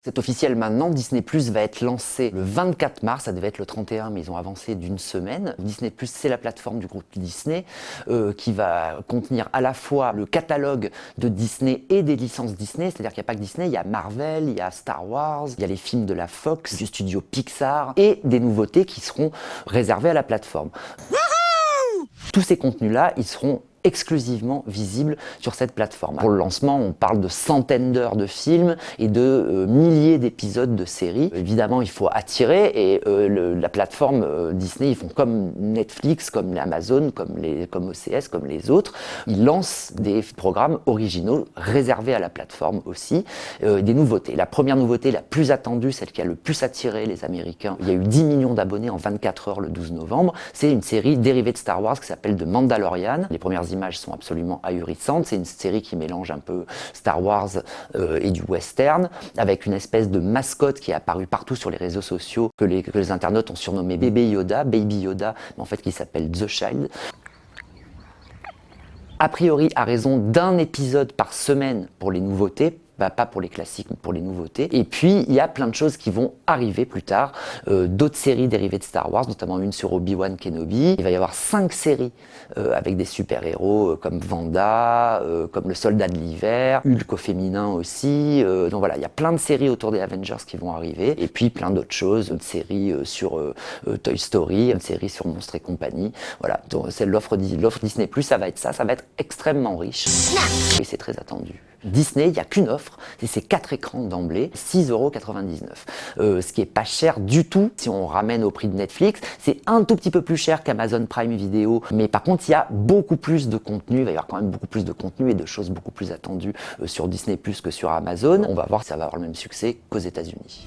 C'est officiel maintenant, Disney+ va être lancé le 24 mars, ça devait être le 31 mais ils ont avancé d'une semaine. Disney+, c'est la plateforme du groupe Disney qui va contenir à la fois le catalogue de Disney et des licences Disney, c'est-à-dire qu'il n'y a pas que Disney, il y a Marvel, il y a Star Wars, il y a les films de la Fox, du studio Pixar et des nouveautés qui seront réservées à la plateforme. Tous ces contenus-là, ils seront exclusivement visibles sur cette plateforme. Pour le lancement, on parle de centaines d'heures de films et de milliers d'épisodes de séries. Évidemment, il faut attirer et la plateforme Disney, ils font comme Netflix, comme Amazon, comme OCS, comme les autres. Ils lancent des programmes originaux réservés à la plateforme aussi, des nouveautés. La première nouveauté, la plus attendue, celle qui a le plus attiré les Américains, il y a eu 10 millions d'abonnés en 24 heures le 12 novembre, c'est une série dérivée de Star Wars qui s'appelle The Mandalorian. Les premières images sont absolument ahurissantes. C'est une série qui mélange un peu Star Wars et du western, avec une espèce de mascotte qui est apparue partout sur les réseaux sociaux, que les internautes ont surnommé Baby Yoda, mais en fait qui s'appelle The Child. A priori, à raison d'un épisode par semaine pour les nouveautés, pas pour les classiques, mais pour les nouveautés. Et puis, il y a plein de choses qui vont arriver plus tard. D'autres séries dérivées de Star Wars, notamment une sur Obi-Wan Kenobi. Il va y avoir 5 séries avec des super-héros comme Wanda, comme le Soldat de l'Hiver, Hulk au féminin aussi. Donc voilà, il y a plein de séries autour des Avengers qui vont arriver. Et puis, plein d'autres choses. Une série sur Toy Story, une série sur Monstres et compagnie. Voilà, donc c'est l'offre Disney+, ça va être extrêmement riche. Et c'est très attendu. Disney, il n'y a qu'une offre, c'est 4 écrans d'emblée, 6,99 €. Ce qui est pas cher du tout, si on ramène au prix de Netflix, c'est un tout petit peu plus cher qu'Amazon Prime Video, mais par contre, il y a beaucoup plus de contenu, il va y avoir quand même beaucoup plus de contenu et de choses beaucoup plus attendues sur Disney+ que sur Amazon. On va voir si ça va avoir le même succès qu'aux États-Unis.